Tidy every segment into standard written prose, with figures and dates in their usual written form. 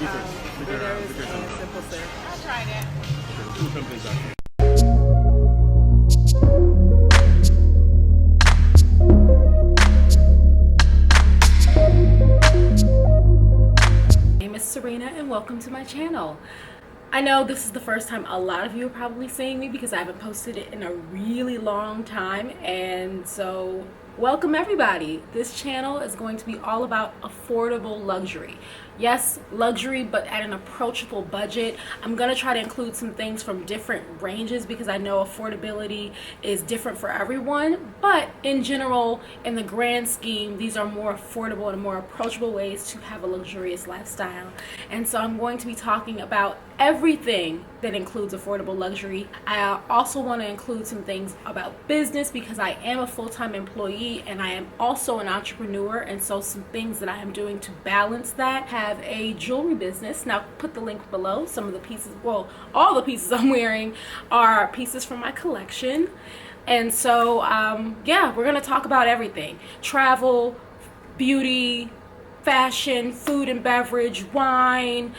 Bitters and simple syrup. I'll try that. My name is Cyrina and welcome to my channel. I know this is the first time a lot of you are probably seeing me because I haven't posted it in a really long time, and so welcome everybody. This channel is going to be all about affordable luxury. Yes, luxury, but at an approachable budget. I'm gonna try to include some things from different ranges because I know affordability is different for everyone, but in general, in the grand scheme, these are more affordable and more approachable ways to have a luxurious lifestyle. And so I'm going to be talking about everything that includes affordable luxury. I also want to include some things about business because I am a full-time employee and I am also an entrepreneur, and so some things that I am doing to balance that. Have a jewelry business. Now put the link below. Some of the pieces, well, all the pieces I'm wearing are pieces from my collection. And so yeah, we're gonna talk about everything: travel, beauty, fashion, food and beverage, wine,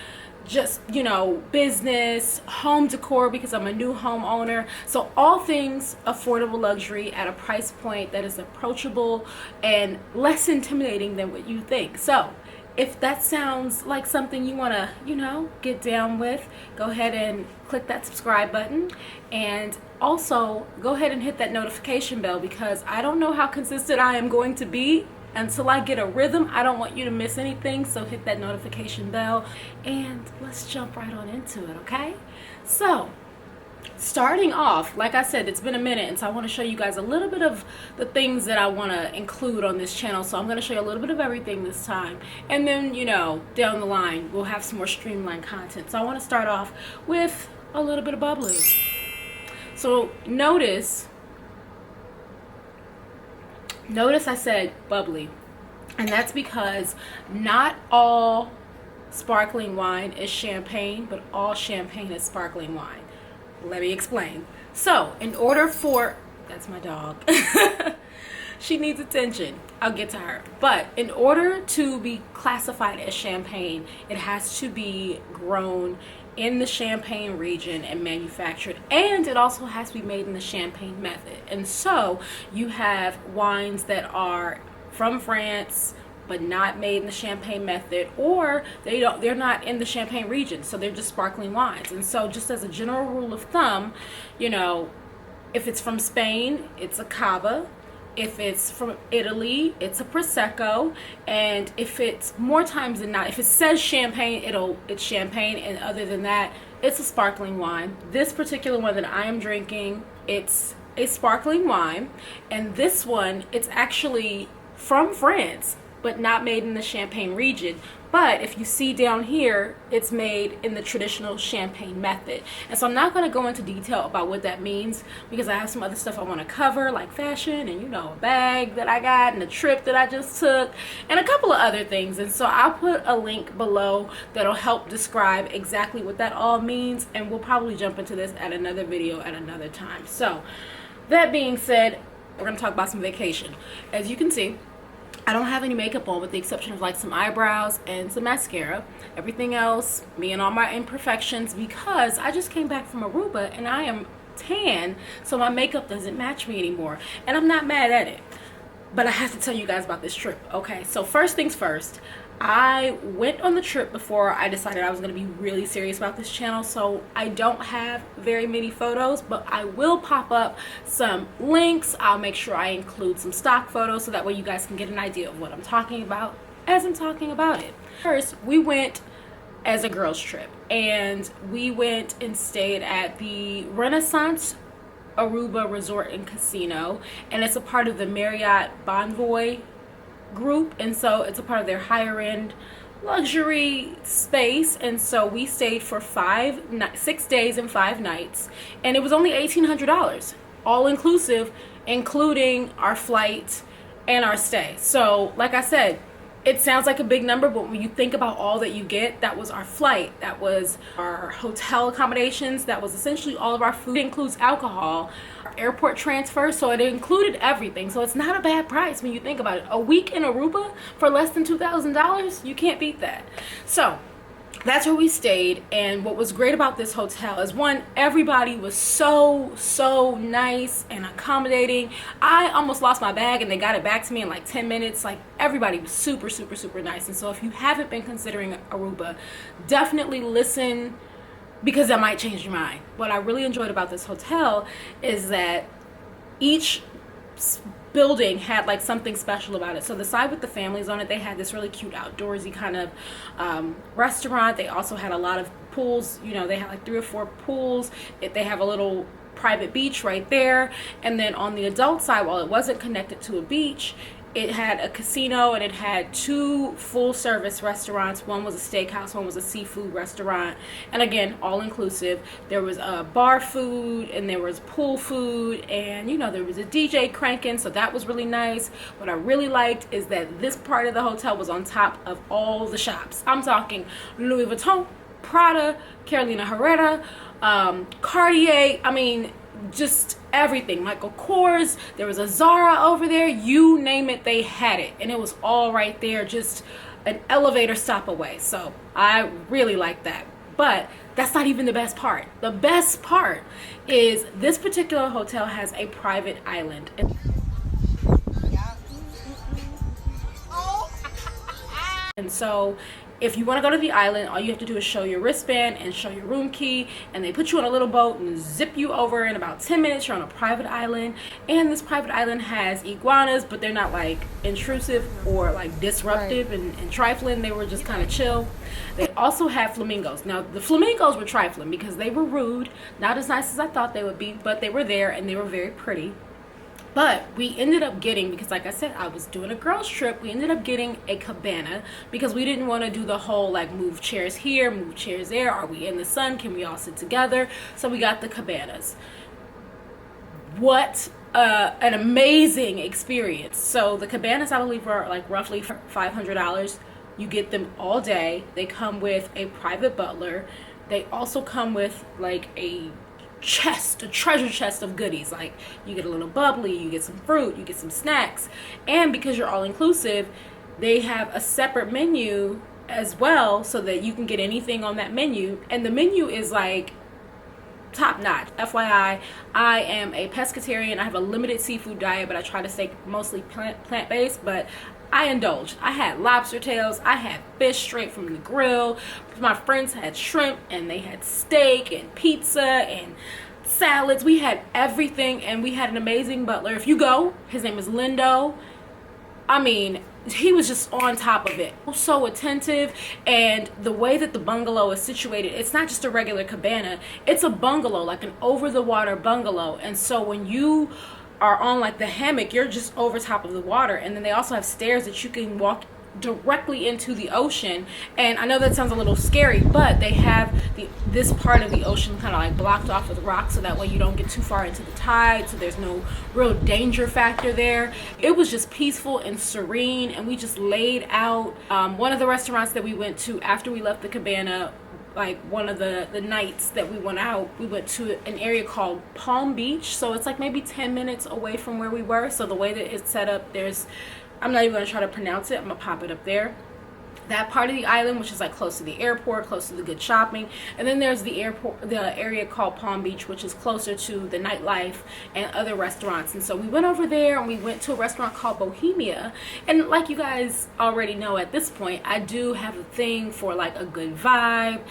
just, you know, business, home decor because I'm a new homeowner. So all things affordable luxury at a price point that is approachable and less intimidating than what you think. So if that sounds like something you want to, you know, get down with, go ahead and click that subscribe button, and also go ahead and hit that notification bell because I don't know how consistent I am going to be until I get a rhythm. I don't want you to miss anything, so hit that notification bell and let's jump right on into it, okay? So starting off, like I said, it's been a minute, and so I want to show you guys a little bit of the things that I want to include on this channel. So I'm going to show you a little bit of everything this time, and then, you know, down the line we'll have some more streamlined content. So I want to start off with a little bit of bubbly. So notice I said bubbly, and that's because not all sparkling wine is champagne, but all champagne is sparkling wine. Let me explain. So in order for, that's my dog, she needs attention, I'll get to her, but in order to be classified as champagne, it has to be grown in the Champagne region and manufactured, and it also has to be made in the Champagne method. And so you have wines that are from France but not made in the Champagne method, or they're not in the Champagne region, so they're just sparkling wines. And so just as a general rule of thumb, you know, if it's from Spain, it's a cava. If it's from Italy, it's a prosecco. And if it's more times than not, if it says champagne, it's champagne, and other than that, it's a sparkling wine. This particular one that I am drinking, it's a sparkling wine, and this one, it's actually from France but not made in the Champagne region. But if you see down here, it's made in the traditional Champagne method. And so I'm not going to go into detail about what that means because I have some other stuff I want to cover, like fashion and, you know, a bag that I got and a trip that I just took and a couple of other things. And so I'll put a link below that'll help describe exactly what that all means, and we'll probably jump into this at another video at another time. So that being said, we're going to talk about some vacation. As you can see, I don't have any makeup on with the exception of like some eyebrows and some mascara. Everything else, me and all my imperfections, because I just came back from Aruba and I am tan, so my makeup doesn't match me anymore. And I'm not mad at it, but I have to tell you guys about this trip. Okay, so first things first, I went on the trip before I decided I was going to be really serious about this channel, so I don't have very many photos, but I will pop up some links. I'll make sure I include some stock photos so that way you guys can get an idea of what I'm talking about as I'm talking about it. First, we went as a girls trip, and we went and stayed at the Renaissance Aruba Resort and Casino, and it's a part of the Marriott Bonvoy group, and so it's a part of their higher end luxury space. And so we stayed for 6 days and 5 nights, and it was only $1,800 all inclusive, including our flight and our stay. So like I said, it sounds like a big number, but when you think about all that you get, that was our flight, that was our hotel accommodations, that was essentially all of our food. It includes alcohol, our airport transfer, so it included everything. So it's not a bad price when you think about it. A week in Aruba for less than $2,000, you can't beat that. So that's where we stayed. And what was great about this hotel is, one, everybody was so nice and accommodating. I almost lost my bag and they got it back to me in like 10 minutes. Like, everybody was super nice. And so if you haven't been considering Aruba, definitely listen, because that might change your mind. What I really enjoyed about this hotel is that each building had like something special about it. So the side with the families on it, they had this really cute outdoorsy kind of restaurant. They also had a lot of pools. You know, they had like 3 or 4 pools. They have a little private beach right there. And then on the adult side, while it wasn't connected to a beach, it had a casino, and it had 2 full-service restaurants. One was a steakhouse, one was a seafood restaurant, and again, all-inclusive. There was bar food, and there was pool food, and you know, there was a DJ cranking, so that was really nice. What I really liked is that this part of the hotel was on top of all the shops. I'm talking Louis Vuitton, Prada, Carolina Herrera, Cartier, I mean, just everything. Michael Kors, there was a Zara over there, you name it, they had it, and it was all right there, just an elevator stop away. So I really like that. But that's not even the best part. The best part is this particular hotel has a private island. And so if you want to go to the island, all you have to do is show your wristband and show your room key, and they put you on a little boat and zip you over. In about 10 minutes, you're on a private island. And this private island has iguanas, but they're not like intrusive or like disruptive and trifling. They were just kind of chill. They also have flamingos. Now, the flamingos were trifling because they were rude, not as nice as I thought they would be, but they were there and they were very pretty. But we ended up getting, because like I said, I was doing a girls trip, we ended up getting a cabana because we didn't want to do the whole like move chairs here, move chairs there. Are we in the sun? Can we all sit together? So we got the cabanas. What an amazing experience. So the cabanas, I believe, are like roughly $500. You get them all day. They come with a private butler. They also come with like a treasure chest of goodies. Like, you get a little bubbly, you get some fruit, you get some snacks. And because you're all inclusive, they have a separate menu as well, so that you can get anything on that menu. And the menu is like top notch. FYI, I am a pescatarian. I have a limited seafood diet, but I try to stay mostly plant-based. But I indulged. I had lobster tails, I had fish straight from the grill, my friends had shrimp, and they had steak and pizza and salads. We had everything, and we had an amazing butler. If you go, his name is Lindo. I mean, he was just on top of it. So attentive. And the way that the bungalow is situated, it's not just a regular cabana, it's a bungalow, like an over-the-water bungalow. And so when you are on like the hammock, you're just over top of the water. And then they also have stairs that you can walk directly into the ocean. And I know that sounds a little scary, but they have this part of the ocean kind of like blocked off with rocks, so that way you don't get too far into the tide, so there's no real danger factor there. It was just peaceful and serene, and we just laid out. One of the restaurants that we went to after we left the cabana, like one of the nights that we went out, we went to an area called Palm Beach. So it's like maybe 10 minutes away from where we were. So the way that it's set up, I'm not even going to try to pronounce it, I'm going to pop it up there. That part of the island, which is like close to the airport, close to the good shopping. And then there's the area called Palm Beach, which is closer to the nightlife and other restaurants. And so we went over there, and we went to a restaurant called Bohemia. And like you guys already know at this point, I do have a thing for like a good vibe,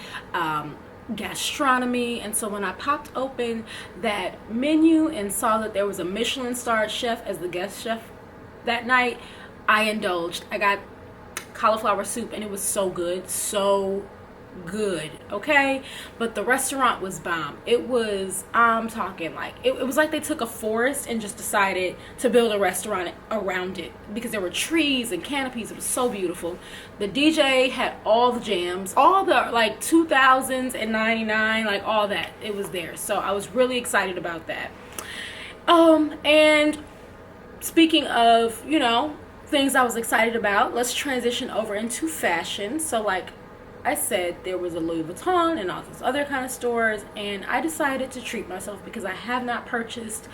gastronomy. And so when I popped open that menu and saw that there was a Michelin-starred chef as the guest chef that night, I indulged. I got cauliflower soup, and it was so good, okay? But the restaurant was bomb. It was, I'm talking like, it was like they took a forest and just decided to build a restaurant around it, because there were trees and canopies. It was so beautiful. The DJ had all the jams, all the like 2000s and 99, like all that, it was there. So I was really excited about that. And speaking of, you know, things I was excited about, let's transition over into fashion. So like I said there was a Louis Vuitton and all these other kind of stores, and I decided to treat myself because I have not purchased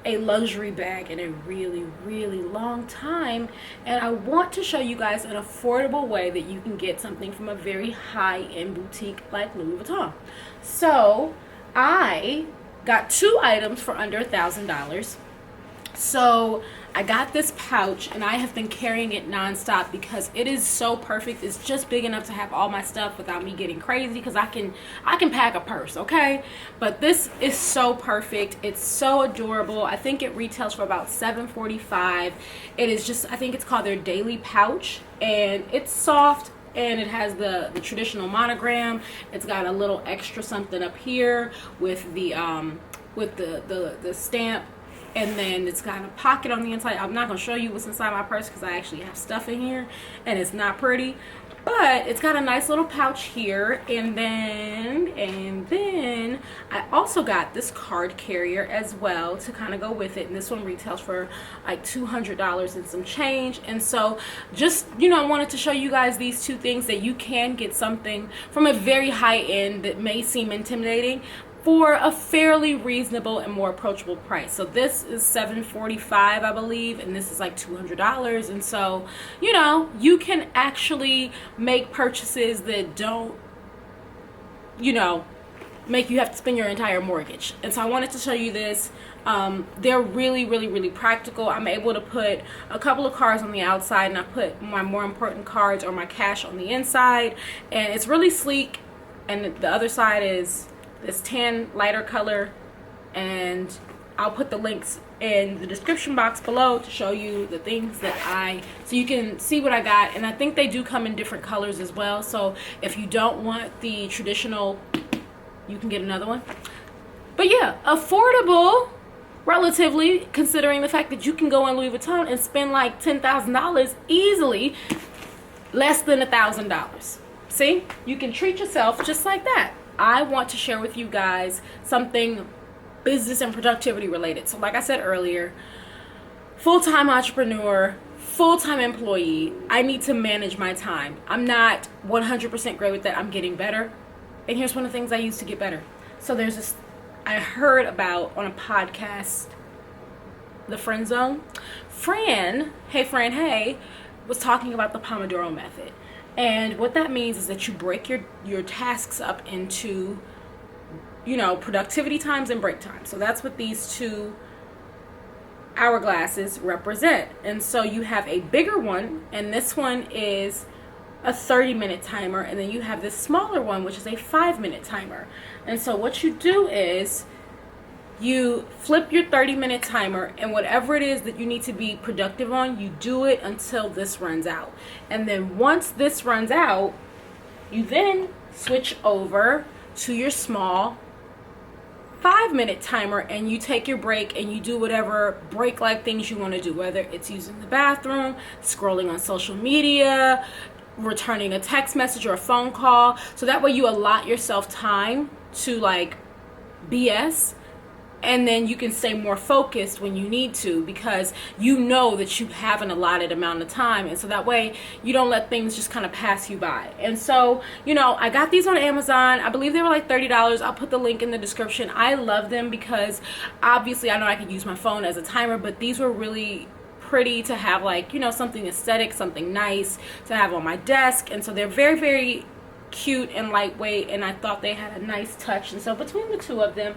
a luxury bag in a really, really long time, and I want to show you guys an affordable way that you can get something from a very high-end boutique like Louis Vuitton. So I got 2 items for under $1,000. So I got this pouch, and I have been carrying it nonstop because it is so perfect. It's just big enough to have all my stuff without me getting crazy, because I can pack a purse, okay? But this is so perfect. It's so adorable. I think it retails for about $7.45. It is just, I think it's called their Daily Pouch, and it's soft, and it has the traditional monogram. It's got a little extra something up here with the stamp. And then it's got a pocket on the inside. I'm not going to show you what's inside my purse because I actually have stuff in here and it's not pretty. But it's got a nice little pouch here. And then I also got this card carrier as well to kind of go with it. And this one retails for like $200 and some change. And so just, you know, I wanted to show you guys these 2 things that you can get something from a very high end that may seem intimidating for a fairly reasonable and more approachable price. So this is $7.45, I believe, and this is like $200. And so, you know, you can actually make purchases that don't, you know, make you have to spend your entire mortgage. And so I wanted to show you this. They're really, really, really practical. I'm able to put a couple of cards on the outside, and I put my more important cards or my cash on the inside, and it's really sleek. And the other side is this tan lighter color, and I'll put the links in the description box below to show you the things that so you can see what I got. And I think they do come in different colors as well, so if you don't want the traditional, you can get another one. But yeah, affordable relatively, considering the fact that you can go in Louis Vuitton and spend like $10,000 easily, less than $1,000. See, you can treat yourself just like that. I want to share with you guys something business and productivity related. So like I said earlier, full-time entrepreneur, full-time employee, I need to manage my time. I'm not 100% great with that. I'm getting better. And here's one of the things I use to get better. So there's this, I heard about on a podcast, The Friend Zone. Fran, hey, was talking about the Pomodoro method. And what that means is that you break your tasks up into, you know, productivity times and break times. So that's what these 2 hourglasses represent. And so you have a bigger one, and this one is a 30-minute timer, and then you have this smaller one, which is a 5-minute timer. And so what you do is you flip your 30-minute timer, and whatever it is that you need to be productive on, you do it until this runs out. And then once this runs out, you then switch over to your small 5-minute timer, and you take your break and you do whatever break-like things you want to do, whether it's using the bathroom, scrolling on social media, returning a text message or a phone call. So that way you allot yourself time to like BS, and then you can stay more focused when you need to, because you know that you have an allotted amount of time. And so that way you don't let things just kind of pass you by. And so, you know, I got these on Amazon. I believe they were like $30. I'll put the link in the description. I love them because obviously I know I could use my phone as a timer, but these were really pretty to have, like, you know, something aesthetic, something nice to have on my desk. And so they're very, very cute and lightweight, and I thought they had a nice touch. And so between the 2 of them,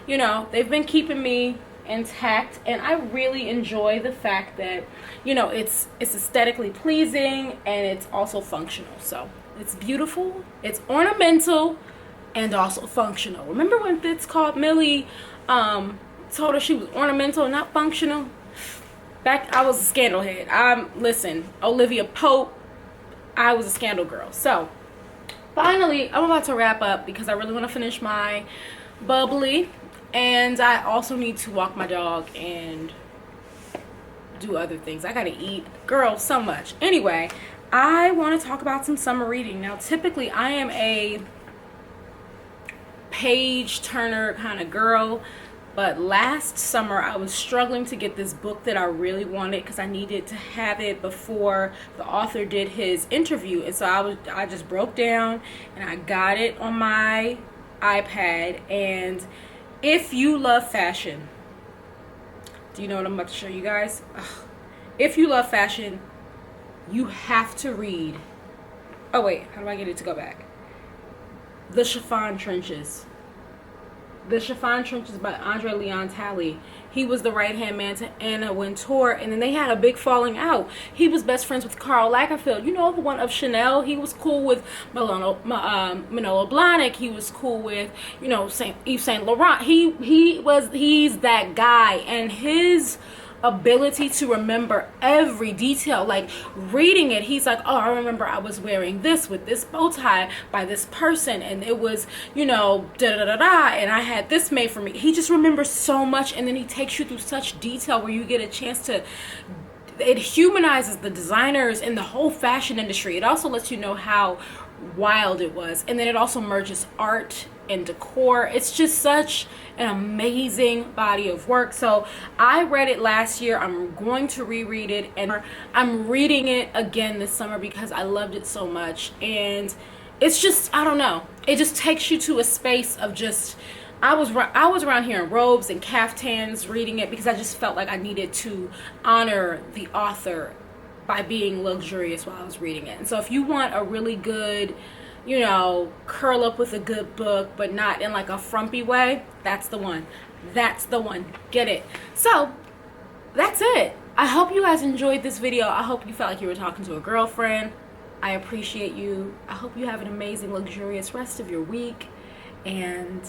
you know, they've been keeping me intact, and I really enjoy the fact that, you know, it's aesthetically pleasing and it's also functional. So it's beautiful, it's ornamental, and also functional. Remember when Fitz called Millie, told her she was ornamental, not functional? Back, I was a scandal head. Listen, Olivia Pope, I was a scandal girl. So finally, I'm about to wrap up because I really want to finish my bubbly. And I also need to walk my dog and do other things. I gotta eat. Girl, so much. Anyway, I want to talk about some summer reading. Now, typically, I am a page turner kind of girl. But last summer I was struggling to get this book that I really wanted because I needed to have it before the author did his interview. And so I just broke down and I got it on my iPad. And if you love fashion, do you know what I'm about to show you guys? Ugh. If you love fashion, you have to read. Oh wait, how do I get it to go back? The Chiffon Trenches. The Chiffon Trenches by Andre Leon Talley. He was the right-hand man to Anna Wintour, and then they had a big falling out. He was best friends with Karl Lagerfeld. You know, the one of Chanel. He was cool with Manolo Blahnik. He was cool with, you know, Yves Saint Laurent. He's that guy, and his ability to remember every detail, like reading it, he's like, oh, I remember I was wearing this with this bow tie by this person, and it was, you know, da da da da, and I had this made for me. He just remembers so much, and then he takes you through such detail where you get a chance to, it humanizes the designers and the whole fashion industry. It also lets you know how wild it was, and then it also merges art and decor. It's just such an amazing body of work. So I read it last year. I'm going to reread it, and I'm reading it again this summer because I loved it so much. And it's just, I don't know, it just takes you to a space of just, I was around here in robes and caftans reading it because I just felt like I needed to honor the author by being luxurious while I was reading it. And so if you want a really good, you know, curl up with a good book, but not in like a frumpy way, that's the one. That's the one. Get it. So that's it. I hope you guys enjoyed this video. I hope you felt like you were talking to a girlfriend. I appreciate you. I hope you have an amazing, luxurious rest of your week. And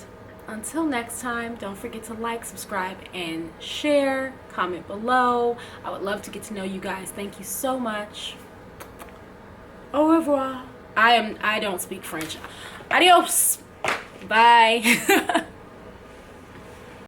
until next time, don't forget to like, subscribe, and share. Comment below. I would love to get to know you guys. Thank you so much. Au revoir. I don't speak French. Adios. Bye.